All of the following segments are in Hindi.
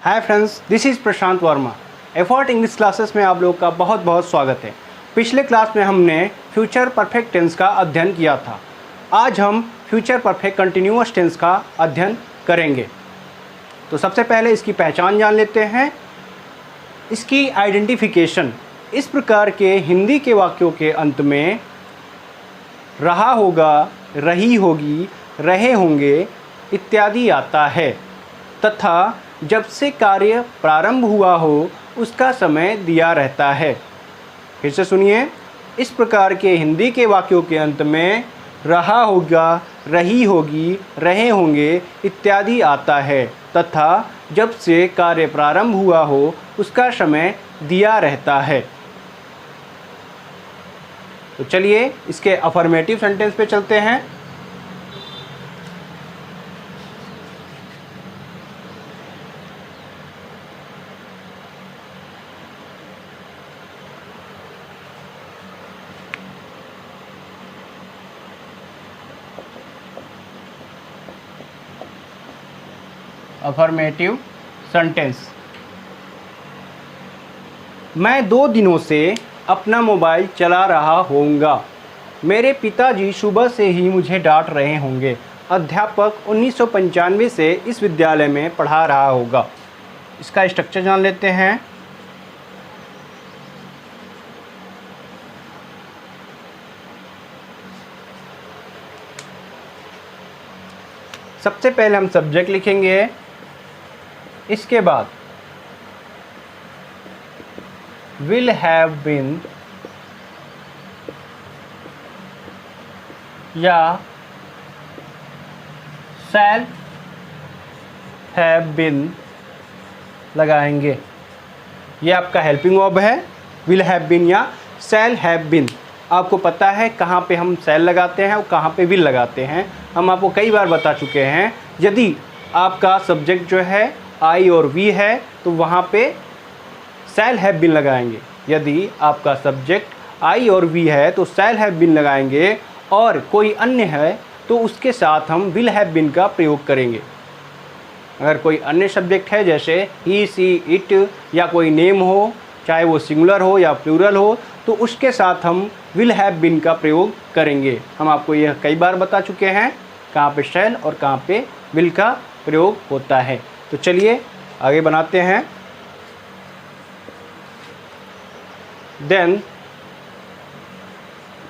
Hi friends, this is Prashant Verma. Effort English classes में आप लोगों का बहुत बहुत स्वागत है। पिछले क्लास में हमने फ्यूचर परफेक्ट टेंस का अध्ययन किया था। आज हम फ्यूचर परफेक्ट कंटिन्यूअस टेंस का अध्ययन करेंगे। तो सबसे पहले इसकी पहचान जान लेते हैं। इसकी आइडेंटिफिकेशन इस प्रकार के हिंदी के वाक्यों के अंत में रहा होगा, रही होगी, रहे होंगे इत्यादि आता है तथा जब से कार्य प्रारंभ हुआ हो उसका समय दिया रहता है। फिर से सुनिए, इस प्रकार के हिंदी के वाक्यों के अंत में रहा होगा, रही होगी, रहे होंगे इत्यादि आता है तथा जब से कार्य प्रारंभ हुआ हो उसका समय दिया रहता है। तो चलिए इसके अफर्मेटिव सेंटेंस पे चलते हैं। Affirmative sentence. मैं 2 दिनों से अपना मोबाइल चला रहा होऊंगा। मेरे पिताजी सुबह से ही मुझे डांट रहे होंगे। अध्यापक 1995 से इस विद्यालय में पढ़ा रहा होगा। इसका स्ट्रक्चर जान लेते हैं। सबसे पहले हम सब्जेक्ट लिखेंगे, इसके बाद will have been या shall have been लगाएंगे। ये आपका हेल्पिंग वर्ब है, will have been या shall have been। आपको पता है कहाँ पे हम shall लगाते हैं और कहाँ पे will लगाते हैं। हम आपको कई बार बता चुके हैं। यदि आपका सब्जेक्ट जो है आई और वी है तो वहाँ पे शैल हैव बीन लगाएंगे। यदि आपका सब्जेक्ट आई और वी है तो शैल हैव बीन लगाएंगे, और कोई अन्य है तो उसके साथ हम विल हैव बीन का प्रयोग करेंगे। अगर कोई अन्य सब्जेक्ट है जैसे ही, सी, इट या कोई नेम हो, चाहे वो सिंगुलर हो या प्लूरल हो, तो उसके साथ हम विल हैव बीन का प्रयोग करेंगे। हम आपको यह कई बार बता चुके हैं कहाँ पे शैल और कहाँ पे विल का प्रयोग होता है। तो चलिए आगे बनाते हैं। देन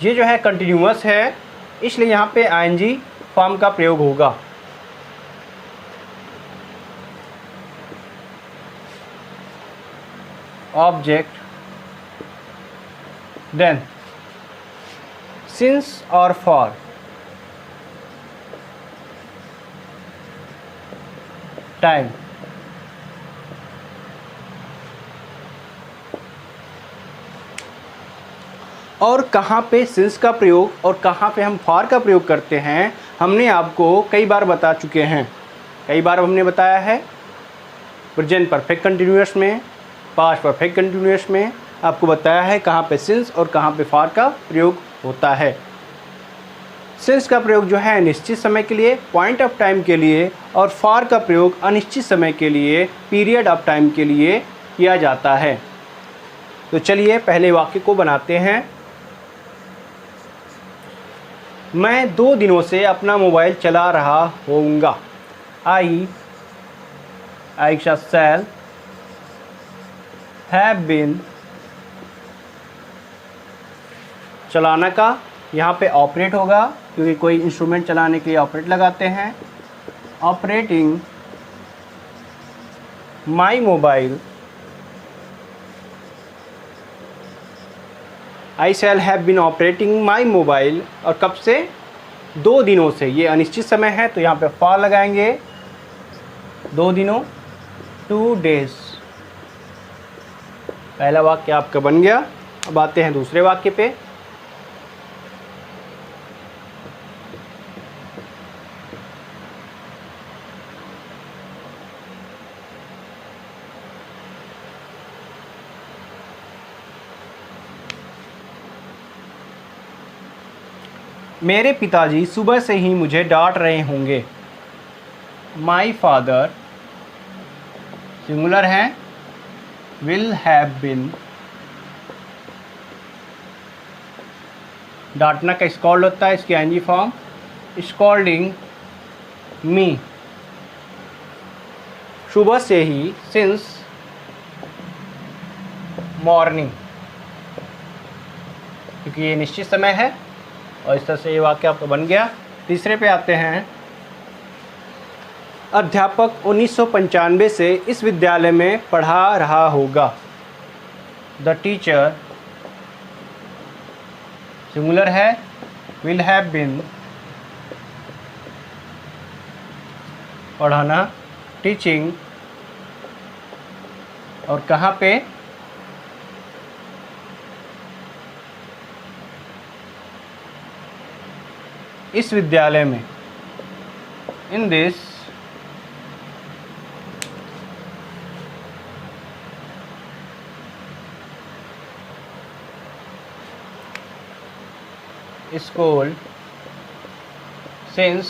ये जो है कंटिन्यूअस है, इसलिए यहाँ पे आईएनजी फॉर्म का प्रयोग होगा। ऑब्जेक्ट, देन सिंस और फॉर, टाइम, और कहाँ पे सिंस का प्रयोग और कहाँ पे हम फॉर का प्रयोग करते हैं हमने आपको कई बार बता चुके हैं। कई बार हमने बताया है। प्रेजेंट परफेक्ट कंटिन्यूअस में, पास्ट परफेक्ट कंटिन्यूअस में आपको बताया है कहाँ पे सिंस और कहाँ पे फॉर का प्रयोग होता है। सिंस का प्रयोग जो है निश्चित समय के लिए, पॉइंट ऑफ टाइम के लिए, और फॉर का प्रयोग अनिश्चित समय के लिए, पीरियड ऑफ टाइम के लिए किया जाता है। तो चलिए पहले वाक्य को बनाते हैं। मैं 2 दिनों से अपना मोबाइल चला रहा होऊंगा। आई का शैल हैव बीन, चलाना का यहाँ पे ऑपरेट होगा क्योंकि कोई इंस्ट्रूमेंट चलाने के लिए ऑपरेट लगाते हैं। Operating my mobile, I shall have been operating my mobile, और कब से? 2 दिनों से। ये अनिश्चित समय है तो यहाँ पे फॉर लगाएंगे। 2 दिनों, 2 डेज। पहला वाक्य आपका बन गया। अब आते हैं दूसरे वाक्य पे। मेरे पिताजी सुबह से ही मुझे डांट रहे होंगे। माई फादर सिंगुलर है विल हैव बीन। डांटना का स्कॉल्ड होता है, इसकी एनजी फॉर्म स्कॉल्डिंग मी। सुबह से ही सिंस मॉर्निंग, क्योंकि ये निश्चित समय है और इस तरह से ये वाक्य आपका बन गया। तीसरे पे आते हैं। अध्यापक 1995 से इस विद्यालय में पढ़ा रहा होगा। द टीचर सिंगुलर है विल हैव बीन, पढ़ाना टीचिंग, और कहाँ पे, इस विद्यालय में, इन दिस स्कूल सिंस,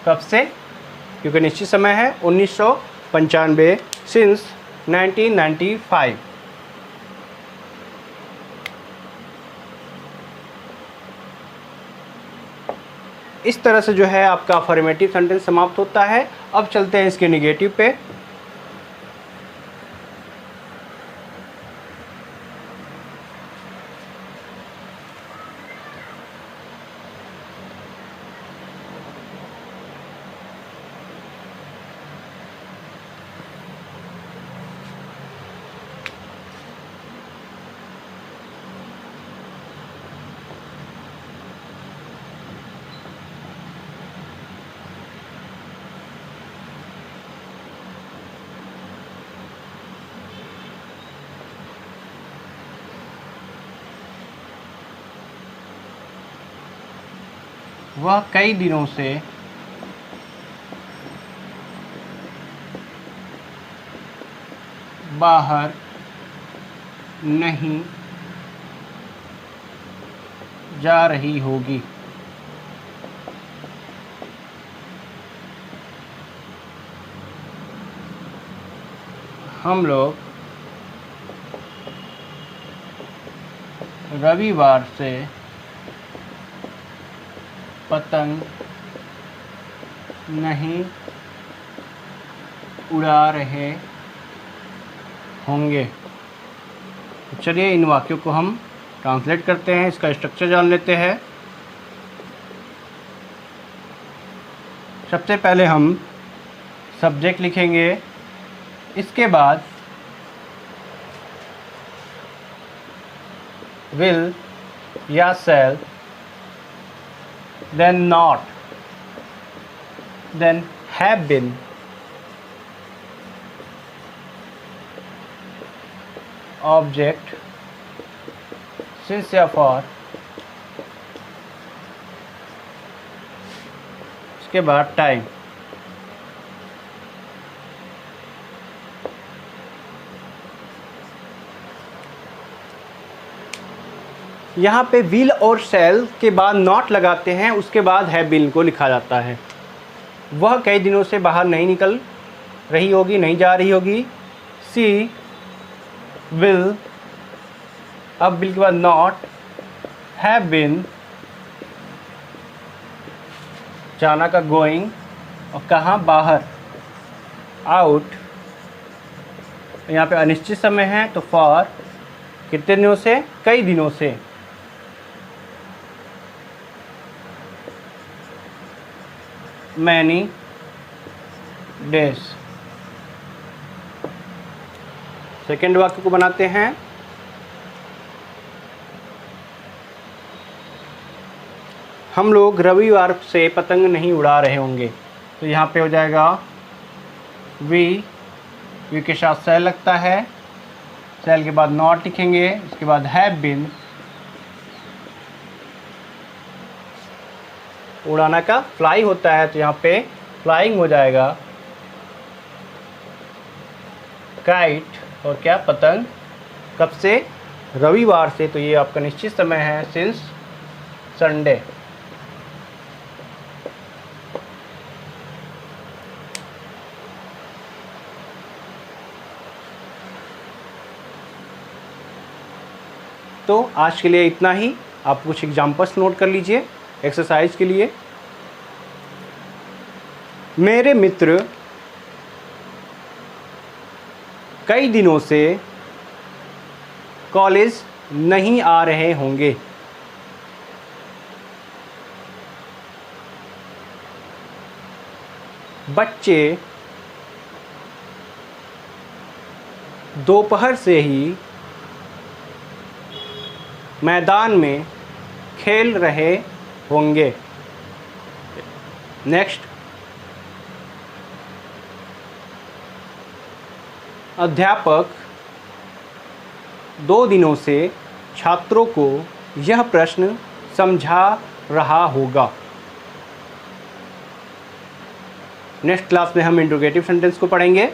कब से, क्योंकि निश्चित समय है 1995, सिंस 1995। इस तरह से जो है आपका अफर्मेटिव सेंटेंस समाप्त होता है। अब चलते हैं इसके नेगेटिव पे। वह कई दिनों से बाहर नहीं जा रही होगी। हम लोग रविवार से पतंग नहीं उड़ा रहे होंगे। तो चलिए इन वाक्यों को हम ट्रांसलेट करते हैं, इसका स्ट्रक्चर जान लेते हैं। सबसे पहले हम सब्जेक्ट लिखेंगे, इसके बाद विल या शैल, then not, then have been, object since या for, इसके बाद टाइम। यहाँ पे विल और शैल के बाद नॉट लगाते हैं, उसके बाद हैव बीन को लिखा जाता है। वह कई दिनों से बाहर नहीं निकल रही होगी, नहीं जा रही होगी। सी विल, अब विल के बाद नॉट, हैव बीन, जाना का गोइंग, और कहाँ, बाहर, आउट। यहाँ पे अनिश्चित समय है तो फॉर, कितने दिनों से, कई दिनों से। Many days. सेकेंड वाक्य को बनाते हैं। हम लोग रविवार से पतंग नहीं उड़ा रहे होंगे। तो यहाँ पे हो जाएगा वी के साथ शैल लगता है, शैल के बाद नॉट लिखेंगे, इसके बाद हैव बीन, उड़ाना का फ्लाई होता है तो यहाँ पे फ्लाइंग हो जाएगा, काइट, और क्या, पतंग। कब से, रविवार से, तो ये आपका निश्चित समय है, सिंस संडे। तो आज के लिए इतना ही। आप कुछ एग्जाम्पल्स नोट कर लीजिए एक्सरसाइज के लिए। मेरे मित्र कई दिनों से कॉलेज नहीं आ रहे होंगे। बच्चे दोपहर से ही मैदान में खेल रहे होंगे। नेक्स्ट, अध्यापक 2 दिनों से छात्रों को यह प्रश्न समझा रहा होगा। नेक्स्ट क्लास में हम इंट्रोगेटिव सेंटेंस को पढ़ेंगे।